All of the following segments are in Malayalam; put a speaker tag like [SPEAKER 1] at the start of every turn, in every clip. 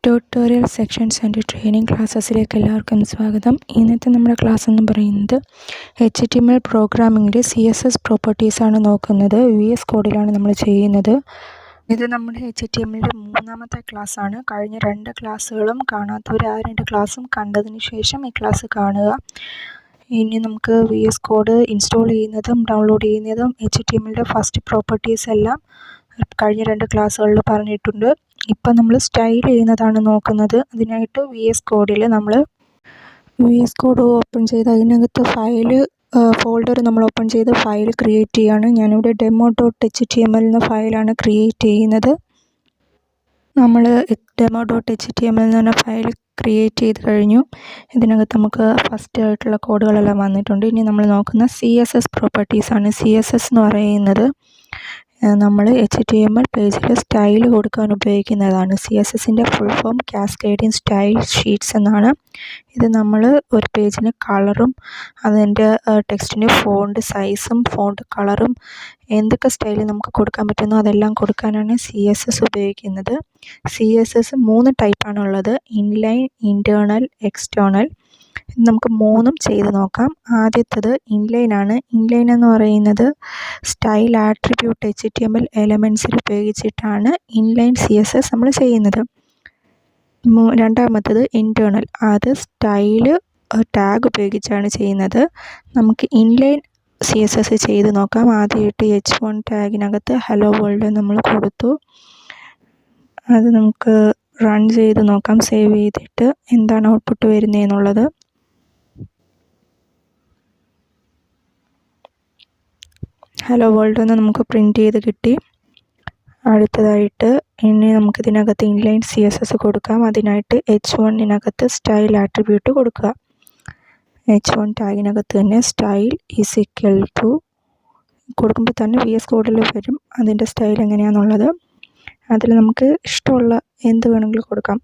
[SPEAKER 1] ട്യൂട്ടോറിയൽ സെക്ഷൻസ് ആൻഡ് ട്രെയിനിങ് ക്ലാസ്സസിലേക്ക് എല്ലാവർക്കും സ്വാഗതം. ഇന്നത്തെ നമ്മുടെ ക്ലാസ് എന്ന് പറയുന്നത് HTML പ്രോഗ്രാമിങ്ങിൻ്റെ CSS പ്രോപ്പർട്ടീസാണ് നോക്കുന്നത്. VS കോഡിലാണ് നമ്മൾ ചെയ്യുന്നത്. ഇത് നമ്മുടെ HTMLൻ്റെ മൂന്നാമത്തെ ക്ലാസ്സാണ്. കഴിഞ്ഞ 2 ക്ലാസ്സുകളും കാണാത്തവർ ആ 2 ക്ലാസ്സും കണ്ടതിന് ശേഷം ഈ ക്ലാസ് കാണുക. ഇനി നമുക്ക് VS കോഡ് ഇൻസ്റ്റാൾ ചെയ്യുന്നതും ഡൗൺലോഡ് ചെയ്യുന്നതും HTMLൻ്റെ ഫസ്റ്റ് പ്രോപ്പർട്ടീസ് എല്ലാം കഴിഞ്ഞ 2 ക്ലാസ്സുകളിൽ പറഞ്ഞിട്ടുണ്ട്. ഇപ്പം നമ്മൾ സ്റ്റൈൽ ചെയ്യുന്നതാണ് നോക്കുന്നത്. അതിനായിട്ട് VS കോഡിൽ നമ്മൾ VS കോഡ് ഓപ്പൺ ചെയ്ത് അതിനകത്ത് ഫോൾഡർ നമ്മൾ ഓപ്പൺ ചെയ്ത് ഫയൽ ക്രിയേറ്റ് ചെയ്യുകയാണ്. ഞാനിവിടെ demo.html എന്ന ഫയലാണ് ക്രിയേറ്റ് ചെയ്യുന്നത്. നമ്മൾ demo.html എന്ന് പറഞ്ഞ ഫയൽ ക്രിയേറ്റ് ചെയ്ത് കഴിഞ്ഞു. ഇതിനകത്ത് നമുക്ക് ഫസ്റ്റ് ആയിട്ടുള്ള കോഡുകളെല്ലാം വന്നിട്ടുണ്ട്. ഇനി നമ്മൾ നോക്കുന്ന CSS പ്രോപ്പർട്ടീസാണ്. CSS എന്ന് പറയുന്നത് നമ്മൾ HTML പേജിൽ സ്റ്റൈൽ കൊടുക്കാൻ ഉപയോഗിക്കുന്നതാണ്. CSSൻ്റെ full form cascading style sheets എന്നാണ്. ഇത് നമ്മൾ ഒരു പേജിന് കളറും അതിൻ്റെ ടെക്സ്റ്റിൻ്റെ ഫോണ്ട് സൈസും ഫോണ്ട് കളറും എന്തൊക്കെ സ്റ്റൈലിൽ നമുക്ക് കൊടുക്കാൻ പറ്റുന്നോ അതെല്ലാം കൊടുക്കാനാണ് CSS ഉപയോഗിക്കുന്നത്. CSS 3 ടൈപ്പാണുള്ളത്: ഇൻലൈൻ, ഇൻറ്റേർണൽ, എക്സ്റ്റേർണൽ. ഇത് നമുക്ക് 3ഉം ചെയ്ത് നോക്കാം. ആദ്യത്തത് ഇൻലൈൻ ആണ്. ഇൻലൈൻ എന്ന് പറയുന്നത് സ്റ്റൈൽ ആട്രിബ്യൂട്ട് HTML എലമെൻറ്റ്സിൽ ഉപയോഗിച്ചിട്ടാണ് ഇൻലൈൻ CSS നമ്മൾ ചെയ്യുന്നത്. രണ്ടാമത്തത് ഇൻറ്റേർണൽ. അത് സ്റ്റൈൽ ടാഗ് ഉപയോഗിച്ചാണ് ചെയ്യുന്നത്. നമുക്ക് ഇൻലൈൻ CSS ചെയ്ത് നോക്കാം. ആദ്യമായിട്ട് H1 ടാഗിനകത്ത് ഹലോ വേൾഡ് നമ്മൾ കൊടുത്തു. അത് നമുക്ക് റൺ ചെയ്ത് നോക്കാം. സേവ് ചെയ്തിട്ട് എന്താണ് ഔട്ട്പുട്ട് വരുന്നതെന്നുള്ളത്. ഹലോ വേൾഡ് എന്ന് നമുക്ക് പ്രിൻ്റ് ചെയ്ത് കിട്ടി. അടുത്തതായിട്ട് ഇനി നമുക്കിതിനകത്ത് ഇൻലൈൻ CSS കൊടുക്കാം. അതിനായിട്ട് H1-നകത്ത് സ്റ്റൈൽ ആട്രിബ്യൂട്ട് കൊടുക്കുക. H1 ടാഗിനകത്ത് തന്നെ സ്റ്റൈൽ ഈസ് ഈക്വൽ ടു കൊടുക്കുമ്പോൾ തന്നെ VS കോഡിൽ വരും അതിൻ്റെ സ്റ്റൈൽ എങ്ങനെയാണെന്നുള്ളത്. അതിൽ നമുക്ക് ഇഷ്ടമുള്ള എന്ത് വേണമെങ്കിലും കൊടുക്കാം.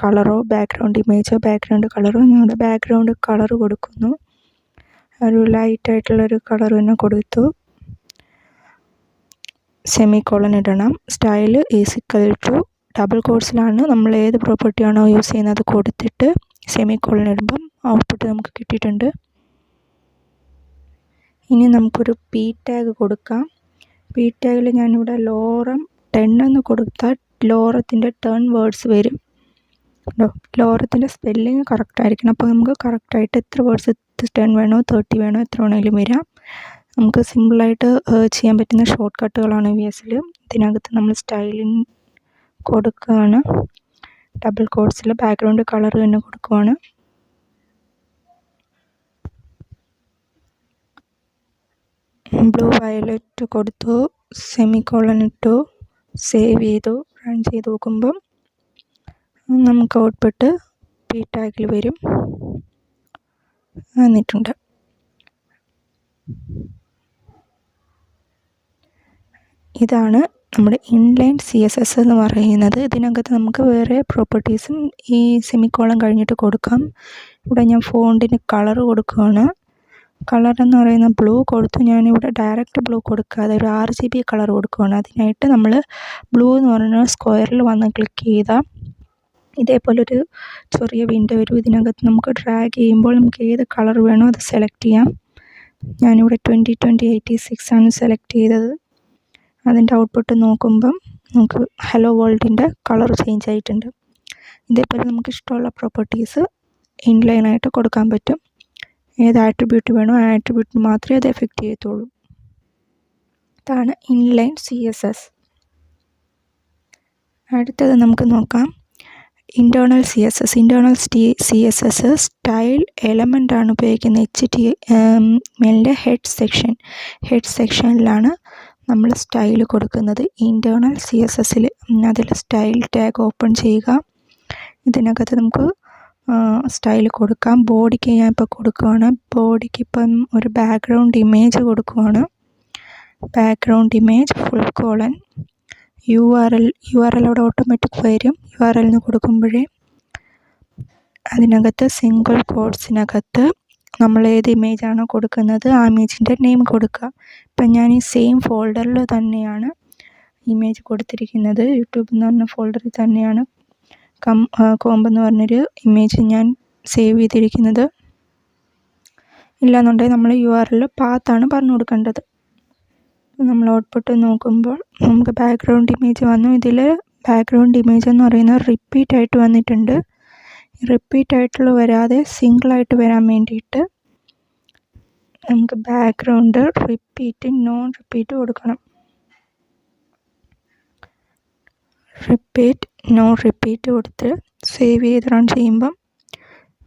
[SPEAKER 1] കളറോ ബാക്ക്ഗ്രൗണ്ട് ഇമേജോ ബാക്ക്ഗ്രൗണ്ട് കളറോ. ഞങ്ങളുടെ ബാക്ക്ഗ്രൗണ്ട് കളർ കൊടുക്കുന്നു. ഒരു ലൈറ്റായിട്ടുള്ളൊരു കളർ തന്നെ കൊടുത്തു. സെമിക്കോളൻ ഇടണം. Style is equal to double കോട്ട്സിലാണ് നമ്മൾ ഏത് പ്രോപ്പർട്ടിയാണോ യൂസ് ചെയ്യുന്നത് അത് കൊടുത്തിട്ട് സെമിക്കോളൻ ഇടുമ്പം ഔട്ട്പുട്ട് നമുക്ക് കിട്ടിയിട്ടുണ്ട്. ഇനി നമുക്കൊരു P ടാഗ് കൊടുക്കാം. P ടാഗിൽ ഞാനിവിടെ ലോറം 10 എന്ന് കൊടുത്താൽ ലോറത്തിൻ്റെ 10 വേർഡ്സ് വരും. ലോറത്തിൻ്റെ സ്പെല്ലിങ് കറക്റ്റായിരിക്കണം. അപ്പോൾ നമുക്ക് കറക്റ്റായിട്ട് എത്ര വേർഡ്സ് 10 വേണോ 30 വേണോ എത്ര വേണമെങ്കിലും വരാം. നമുക്ക് സിമ്പിളായിട്ട് ചെയ്യാൻ പറ്റുന്ന ഷോർട്ട് കട്ടുകളാണ് VSൽ. ഇതിനകത്ത് നമ്മൾ സ്റ്റൈലിങ് കൊടുക്കുകയാണ്. ഡബിൾ കോട്ട്സിൽ ബാക്ക്ഗ്രൗണ്ട് കളർ തന്നെ കൊടുക്കുകയാണ്. ബ്ലൂ വയലറ്റ് കൊടുത്തു. സെമിക്കോളൻ ഇട്ടു. സേവ് ചെയ്തു. റൺ ചെയ്ത് നോക്കുമ്പം നമുക്ക് ഔട്ട്പുട്ട് P ടാഗിൽ വരും. വന്നിട്ടുണ്ട്. ഇതാണ് നമ്മുടെ ഇൻലൈൻ CSS എന്ന് പറയുന്നത്. ഇതിനകത്ത് നമുക്ക് വേറെ പ്രോപ്പർട്ടീസും ഈ സെമിക്കോളൻ കഴിഞ്ഞിട്ട് കൊടുക്കാം. ഇവിടെ ഞാൻ ഫോണ്ടിന് കളർ കൊടുക്കുകയാണ്. കളർ എന്ന് പറയുന്ന ബ്ലൂ കൊടുത്തു. ഞാനിവിടെ ഡയറക്റ്റ് ബ്ലൂ കൊടുക്കാതെ ഒരു RGB കളർ കൊടുക്കുകയാണ്. അതിനായിട്ട് നമ്മൾ ബ്ലൂ എന്ന് പറയുന്ന സ്ക്വയറിൽ വന്ന് ക്ലിക്ക് ചെയ്താൽ ഇതേപോലൊരു ചെറിയ വിൻഡോ വരും. ഇതിനകത്ത് നമുക്ക് ഡ്രാഗ് ചെയ്യുമ്പോൾ നമുക്ക് ഏത് കളർ വേണോ അത് സെലക്ട് ചെയ്യാം. ഞാനിവിടെ 2020-86 ആണ് സെലക്ട് ചെയ്തത്. അതിൻ്റെ ഔട്ട്പുട്ട് നോക്കുമ്പം നമുക്ക് ഹലോ വേൾഡിൻ്റെ കളർ ചേഞ്ച് ആയിട്ടുണ്ട്. ഇതേപോലെ നമുക്ക് ഇഷ്ടമുള്ള പ്രോപ്പർട്ടീസ് ഇൻലൈനായിട്ട് കൊടുക്കാൻ പറ്റും. ഏത് ആട്രിബ്യൂട്ട് വേണോ ആ ആട്രിബ്യൂട്ടിന് മാത്രമേ അത് എഫക്റ്റ് ചെയ്യത്തുള്ളൂ. ഇതാണ് ഇൻലൈൻ CSS. അടുത്തത് നമുക്ക് നോക്കാം internal CSS. Internal CSS style element ആണ് ഉപയോഗിക്കുന്നത്. HTMLൻ്റെ ഹെഡ് സെക്ഷനിലാണ് നമ്മൾ സ്റ്റൈൽ കൊടുക്കുന്നത്. ഇൻറ്റേർണൽ CSSൽ അതിൽ സ്റ്റൈൽ ടാഗ് ഓപ്പൺ ചെയ്യുക. ഇതിനകത്ത് നമുക്ക് സ്റ്റൈൽ കൊടുക്കാം. ബോഡിക്ക് ഞാൻ ഇപ്പോൾ കൊടുക്കുകയാണ്. ബോഡിക്ക് ഇപ്പം ഒരു ബാക്ക്ഗ്രൗണ്ട് ഇമേജ് കൊടുക്കുകയാണ്. Background image full colon URL അവിടെ ഓട്ടോമാറ്റിക് വരും. URL എന്ന് കൊടുക്കുമ്പോഴേ അതിനകത്ത് സിംഗിൾ കോട്ട്സിനകത്ത് നമ്മൾ ഏത് ഇമേജാണോ കൊടുക്കുന്നത് ആ ഇമേജിൻ്റെ നെയിം കൊടുക്കുക. ഇപ്പം ഞാൻ ഈ സെയിം ഫോൾഡറിൽ തന്നെയാണ് ഇമേജ് കൊടുത്തിരിക്കുന്നത്. യൂട്യൂബ് എന്ന് പറഞ്ഞ ഫോൾഡറിൽ തന്നെയാണ് കോംബ് എന്ന് പറഞ്ഞൊരു ഇമേജ് ഞാൻ സേവ് ചെയ്തിരിക്കുന്നത്. ഇല്ലാന്നുണ്ടെങ്കിൽ നമ്മൾ URL പാത്താണ് പറഞ്ഞു കൊടുക്കേണ്ടത്. നമ്മൾ ഔട്ട്പുട്ട് നോക്കുമ്പോൾ നമുക്ക് ബാക്ക്ഗ്രൗണ്ട് ഇമേജ് വന്നു. ഇതിൽ ബാക്ക്ഗ്രൗണ്ട് ഇമേജ് എന്ന് പറയുന്നത് റിപ്പീറ്റ് ആയിട്ട് വന്നിട്ടുണ്ട്. റിപ്പീറ്റ് ആയിട്ടുള്ള വരാതെ സിംഗിളായിട്ട് വരാൻ വേണ്ടിയിട്ട് നമുക്ക് ബാക്ക്ഗ്രൗണ്ട് റിപ്പീറ്റ് നോൺ റിപ്പീറ്റ് കൊടുക്കണം. റിപ്പീറ്റ് നോൺ റിപ്പീറ്റ് കൊടുത്ത് സേവ് ചെയ്ത് റൺ ചെയ്യുമ്പം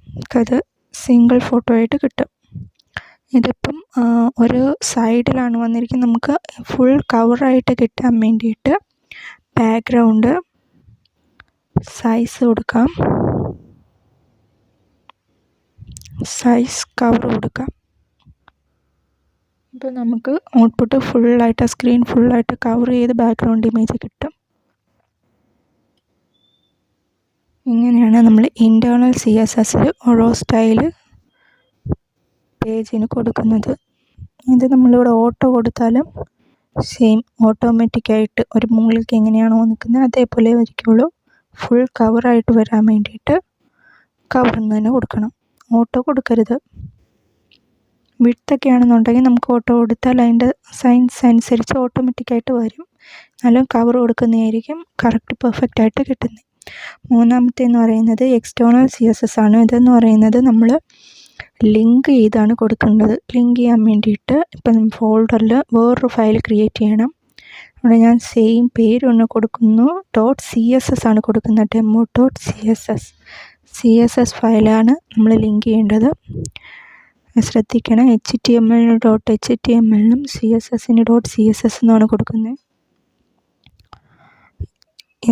[SPEAKER 1] നമുക്കത് സിംഗിൾ ഫോട്ടോ ആയിട്ട് കിട്ടും. ഇതിപ്പം ഒരു സൈഡിലാണ് വന്നിരിക്കുന്നത്. നമുക്ക് ഫുൾ കവറായിട്ട് കിട്ടാൻ വേണ്ടിയിട്ട് ബാക്ക്ഗ്രൗണ്ട് സൈസ് കൊടുക്കാം, സൈസ് കവർ കൊടുക്കാം. ഇപ്പോൾ നമുക്ക് ഔട്ട്പുട്ട് ഫുള്ളായിട്ട് സ്ക്രീൻ ഫുള്ളായിട്ട് കവർ ചെയ്ത് ബാക്ക്ഗ്രൗണ്ട് ഇമേജ് കിട്ടും. ഇങ്ങനെയാണ് നമ്മൾ ഇൻറ്റേർണൽ CSSൽ ഓരോ സ്റ്റൈൽ പേജിന് കൊടുക്കുന്നത്. ഇത് നമ്മളിവിടെ ഓട്ടോ കൊടുത്താലും സെയിം ഓട്ടോമാറ്റിക്കായിട്ട് ഒരു മുകളിലേക്ക് എങ്ങനെയാണോ നിൽക്കുന്നത് അതേപോലെ ആയിരിക്കുള്ളൂ. ഫുൾ കവറായിട്ട് വരാൻ വേണ്ടിയിട്ട് കവറിൽ തന്നെ കൊടുക്കണം, ഓട്ടോ കൊടുക്കരുത്. വിഡ്ത്തൊക്കെ ആണെന്നുണ്ടെങ്കിൽ നമുക്ക് ഓട്ടോ കൊടുത്താൽ അതിൻ്റെ സൈൻസ് അനുസരിച്ച് ഓട്ടോമാറ്റിക്കായിട്ട് വരും. എന്നാലും കവർ കൊടുക്കുന്നതായിരിക്കും കറക്റ്റ് പെർഫെക്റ്റ് ആയിട്ട് കിട്ടുന്നത്. മൂന്നാമത്തേന്ന് പറയുന്നത് എക്സ്റ്റേണൽ CSS ആണ്. ഇതെന്ന് പറയുന്നത് നമ്മൾ ലിങ്ക് ചെയ്താണ് കൊടുക്കേണ്ടത്. ലിങ്ക് ചെയ്യാൻ വേണ്ടിയിട്ട് ഇപ്പം ഫോൾഡറിൽ വേറൊരു ഫയൽ ക്രിയേറ്റ് ചെയ്യണം. അവിടെ ഞാൻ സെയിം പേര് ഒന്ന് കൊടുക്കുന്നു. .css ആണ് കൊടുക്കുന്നത്, demo.css ഫയലാണ് നമ്മൾ ലിങ്ക് ചെയ്യേണ്ടത്. ശ്രദ്ധിക്കണം, HTML.html CSSന് .css എന്നാണ് കൊടുക്കുന്നത്.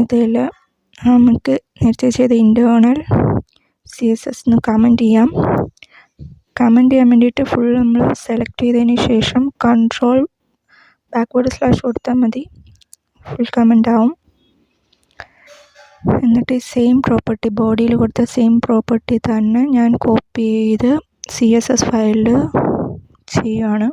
[SPEAKER 1] ഇതിൽ നമുക്ക് നേരത്തെ ചെയ്ത ഇൻറ്റേർണൽ CSS എന്ന് കമൻറ്റ് ചെയ്യാം. കമൻറ്റ് ചെയ്യാൻ വേണ്ടിയിട്ട് ഫുൾ നമ്മൾ സെലക്ട് ചെയ്തതിന് ശേഷം കൺട്രോൾ // കൊടുത്താൽ മതി, ഫുൾ കമൻ്റ് ആവും. എന്നിട്ട് സെയിം പ്രോപ്പർട്ടി ബോഡിയിൽ കൊടുത്ത സെയിം പ്രോപ്പർട്ടി തന്നെ ഞാൻ കോപ്പി ചെയ്ത് CSS ഫയലിൽ ചെയ്യുകയാണ്.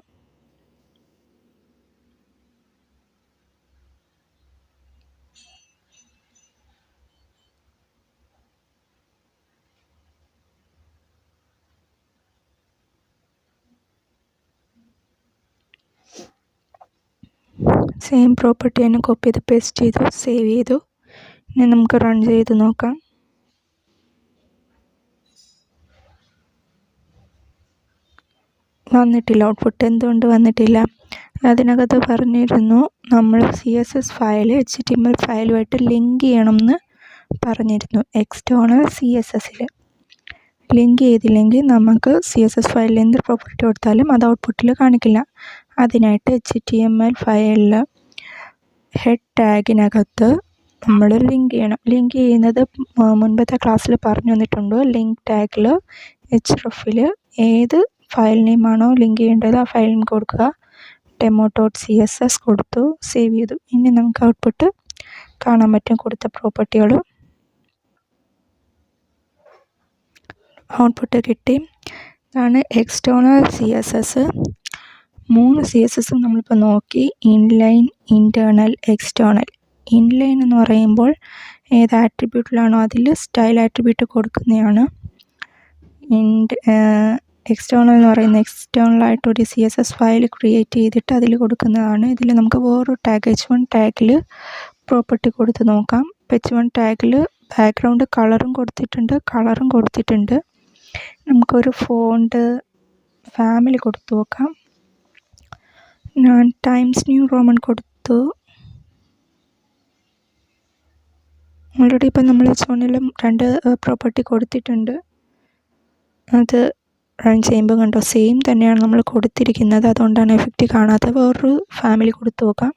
[SPEAKER 1] സെയിം പ്രോപ്പർട്ടി തന്നെ കോപ്പി ചെയ്ത് പേസ്റ്റ് ചെയ്തു, സേവ് ചെയ്തു. ഇനി നമുക്ക് റൺ ചെയ്ത് നോക്കാം. വന്നിട്ടില്ല ഔട്ട്പുട്ട്. എന്തുകൊണ്ട് വന്നിട്ടില്ല? അതിനകത്ത് പറഞ്ഞിരുന്നു നമ്മൾ CSS ഫയൽ HTML ഫയലുമായിട്ട് ലിങ്ക് ചെയ്യണമെന്ന് പറഞ്ഞിരുന്നു. എക്സ്റ്റേണൽ CSSൽ ലിങ്ക് ചെയ്തില്ലെങ്കിൽ നമുക്ക് CSS ഫയലിൽ എന്ത് പ്രോപ്പർട്ടി കൊടുത്താലും അത് ഔട്ട്പുട്ടിൽ കാണിക്കില്ല. അതിനായിട്ട് HTML ഫയലിൽ ഹെഡ് ടാഗിനകത്ത് നമ്മൾ ലിങ്ക് ചെയ്യണം. ലിങ്ക് ചെയ്യുന്നത് മുൻപത്തെ ക്ലാസ്സിൽ പറഞ്ഞു തന്നിട്ടുണ്ട്. ലിങ്ക് ടാഗിൽ hrefൽ ഏത് ഫയൽ നെയിമാണോ ലിങ്ക് ചെയ്യേണ്ടത് ആ ഫയൽ നെയിം കൊടുക്കുക. demo.css കൊടുത്തു, സേവ് ചെയ്തു. ഇനി നമുക്ക് ഔട്ട്പുട്ട് കാണാൻ പറ്റും കൊടുത്ത പ്രോപ്പർട്ടികൾ. ഔട്ട്പുട്ട് കിട്ടി. ഇതാണ് എക്സ്റ്റേണൽ CSS. 3 CSS നമ്മളിപ്പോൾ നോക്കി: ഇൻലൈൻ, ഇൻറ്റേർണൽ, എക്സ്റ്റേണൽ. ഇൻലൈൻ എന്ന് പറയുമ്പോൾ ഏത് ആട്രിബ്യൂട്ടിലാണോ അതിൽ സ്റ്റൈൽ ആട്രിബ്യൂട്ട് കൊടുക്കുന്നതാണ്. എക്സ്റ്റേണൽ എന്ന് പറയുന്നത് എക്സ്റ്റേണലായിട്ടൊരു CSS ഫയൽ ക്രിയേറ്റ് ചെയ്തിട്ട് അതിൽ കൊടുക്കുന്നതാണ്. ഇതിൽ നമുക്ക് വേറൊരു ടാഗ് h1 ടാഗിൽ പ്രോപ്പർട്ടി കൊടുത്ത് നോക്കാം. h1 ടാഗിൽ ബാക്ക്ഗ്രൗണ്ട് കളറും കൊടുത്തിട്ടുണ്ട്. നമുക്കൊരു ഫോണ്ട് ഫാമിലി കൊടുത്തു നോക്കാം. ഞാൻ ടൈംസ് ന്യൂ റോമൻ കൊടുത്തു. ഓൾറെഡി ഇപ്പം നമ്മൾ h1ലും 2 പ്രോപ്പർട്ടി കൊടുത്തിട്ടുണ്ട്. അത് റൺ ചെയ്യുമ്പോൾ കണ്ടോ സെയിം തന്നെയാണ് നമ്മൾ കൊടുത്തിരിക്കുന്നത്. അതുകൊണ്ടാണ് എഫക്റ്റ് കാണാത്ത. വേറൊരു ഫാമിലി കൊടുത്തു നോക്കാം.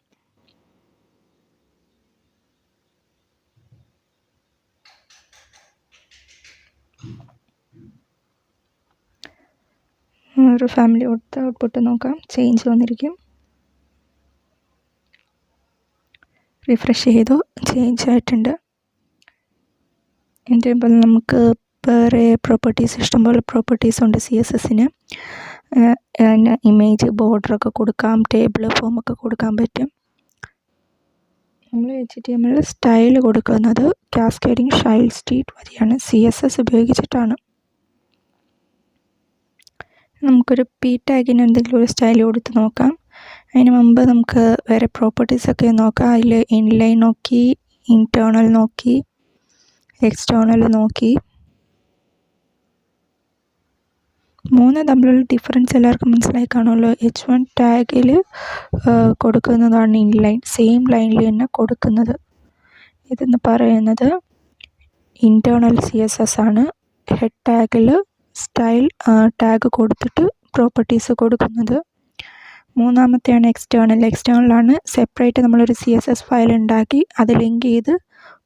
[SPEAKER 1] ഒരു ഫാമിലി കൊടുത്ത് ഔട്ട്പുട്ട് നോക്കാം. ചേഞ്ച് വന്നിരിക്കും. റിഫ്രഷ് ചെയ്തു, ചേഞ്ച് ആയിട്ടുണ്ട്. ഇതിപ്പോൾ നമുക്ക് വേറെ പ്രോപ്പർട്ടീസ്, ഇഷ്ടംപോലെ പ്രോപ്പർട്ടീസ് ഉണ്ട് CSSന്. ഇമേജ്, ബോർഡറൊക്കെ കൊടുക്കാം, ടേബിൾ, ഫോമൊക്കെ കൊടുക്കാൻ പറ്റും. നമ്മൾ HTML സ്റ്റൈൽ കൊടുക്കുന്നത് കാസ്കേഡിങ് സ്റ്റൈൽ ഷീറ്റ് വഴിയാണ്, CSS ഉപയോഗിച്ചിട്ടാണ്. നമുക്കൊരു പി ടാഗിന് എന്തെങ്കിലും ഒരു സ്റ്റൈൽ കൊടുത്ത് നോക്കാം. അതിന് മുമ്പ് നമുക്ക് വേറെ പ്രോപ്പർട്ടീസൊക്കെ നോക്കാം. അതിൽ ഇൻലൈൻ നോക്കി, ഇൻറ്റേർണൽ നോക്കി, എക്സ്റ്റേർണൽ നോക്കി. 3 തമ്മിലുള്ള ഡിഫറൻസ് എല്ലാവർക്കും മനസ്സിലായി കാണുമല്ലോ. H1 ടാഗിൽ കൊടുക്കുന്നതാണ് ഇൻലൈൻ, സെയിം ലൈനിൽ തന്നെ കൊടുക്കുന്നത്. ഇതെന്ന് പറയുന്നത് ഇൻറ്റേർണൽ CSS ആണ്. ഹെഡ് ടാഗിൽ സ്റ്റൈൽ ടാഗ് കൊടുത്തിട്ട് പ്രോപ്പർട്ടീസ് കൊടുക്കുന്നത്. മൂന്നാമത്തെയാണ് എക്സ്റ്റേർണലാണ് സെപ്പറേറ്റ് നമ്മളൊരു CSS ഫയൽ ഉണ്ടാക്കി അത് ലിങ്ക് ചെയ്ത്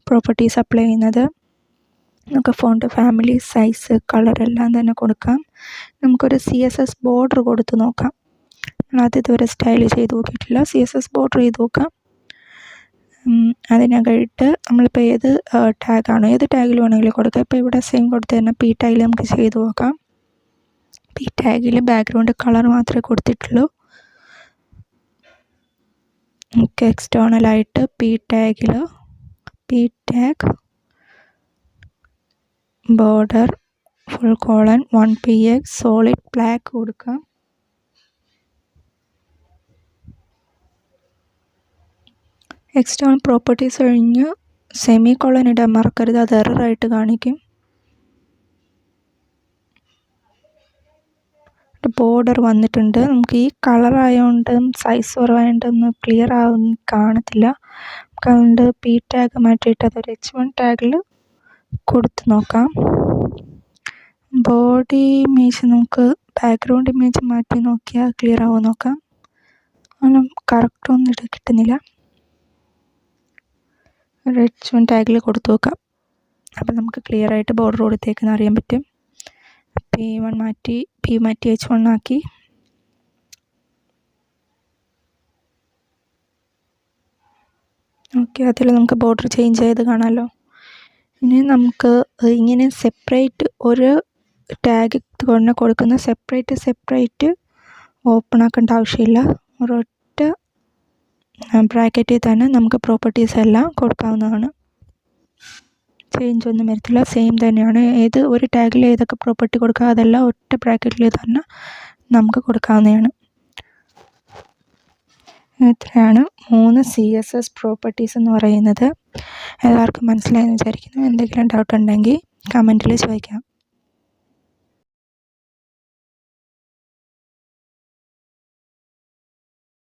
[SPEAKER 1] പ്രോപ്പർട്ടീസ് അപ്ലൈ ചെയ്യുന്നത്. നമുക്ക് ഫോണ്ട് ഫാമിലി, സൈസ്, കളർ എല്ലാം തന്നെ കൊടുക്കാം. നമുക്കൊരു CSS ബോർഡർ കൊടുത്ത് നോക്കാം. അത് ഇതുവരെ സ്റ്റൈൽ ചെയ്ത് നോക്കിയിട്ടില്ല. CSS ബോർഡർ ചെയ്ത് നോക്കാം. അതിനായിട്ട് നമ്മളിപ്പോൾ ഏത് ടാഗാണോ, ഏത് ടാഗിൽ വേണമെങ്കിലും കൊടുക്കാം. ഇപ്പോൾ ഇവിടെ സെയിം കൊടുത്ത് തന്നെ പി ടാഗിൽ നമുക്ക് ചെയ്ത് നോക്കാം. പി ടാഗിൽ ബാക്ക്ഗ്രൗണ്ട് കളർ മാത്രമേ കൊടുത്തിട്ടുള്ളൂ. നമുക്ക് എക്സ്റ്റേർണലായിട്ട് p tag border full colon 1px solid black കൊടുക്കാം. എക്സ്റ്റേർണൽ പ്രോപ്പർട്ടീസ് കഴിഞ്ഞ് സെമി കോളൻ ഇടാൻ മറക്കരുത്, അത് എററായിട്ട് കാണിക്കും. ബോർഡർ വന്നിട്ടുണ്ട്. നമുക്ക് ഈ കളർ ആയതുകൊണ്ടും സൈസ് കുറവായതുകൊണ്ടൊന്നും ക്ലിയർ കാണത്തില്ല. നമുക്ക് അതുകൊണ്ട് പി ടാഗ് മാറ്റിയിട്ട് അതൊരു H1 ടാഗിൽ കൊടുത്ത് നോക്കാം. ബോഡി ഇമേജ് നമുക്ക് ബാക്ക്ഗ്രൗണ്ട് ഇമേജ് മാറ്റി നോക്കിയാൽ ക്ലിയർ ആവുമോ നോക്കാം. അങ്ങനെ കറക്റ്റൊന്നും കിട്ടുന്നില്ല. ഒരു H1 ടാഗിൽ കൊടുത്തു നോക്കാം. അപ്പം നമുക്ക് ക്ലിയർ ആയിട്ട് ബോർഡർ കൊടുത്തേക്കെന്ന് അറിയാൻ പറ്റും. P1 മാറ്റി H1 ആക്കി. ഓക്കെ, അതിൽ നമുക്ക് ബോർഡർ ചേഞ്ച് ചെയ്ത് കാണാമല്ലോ. ഇനി നമുക്ക് ഇങ്ങനെ സെപ്പറേറ്റ് ഒരു ടാഗ് കൊണ്ട് കൊടുക്കുന്ന സെപ്പറേറ്റ് ഓപ്പൺ ആക്കേണ്ട ആവശ്യമില്ല. ഒരൊറ്റ ബ്രാക്കറ്റിൽ തന്നെ നമുക്ക് പ്രോപ്പർട്ടീസ് എല്ലാം കൊടുക്കാവുന്നതാണ്. ചേഞ്ച് ഒന്നും വരത്തില്ല, സെയിം തന്നെയാണ്. ഒരു ടാഗിൽ ഏതൊക്കെ പ്രോപ്പർട്ടി കൊടുക്കുക അതെല്ലാം ഒറ്റ ബ്രാക്കറ്റിൽ തന്നെ നമുക്ക് കൊടുക്കാവുന്നതാണ്. ഇത്രയാണ് 3 CSS പ്രോപ്പർട്ടീസ് എന്ന് പറയുന്നത്. എല്ലാവർക്കും മനസ്സിലായെന്ന് വിചാരിക്കുന്നു. എന്തെങ്കിലും ഡൗട്ട് ഉണ്ടെങ്കിൽ കമൻറ്റിൽ ചോദിക്കാം.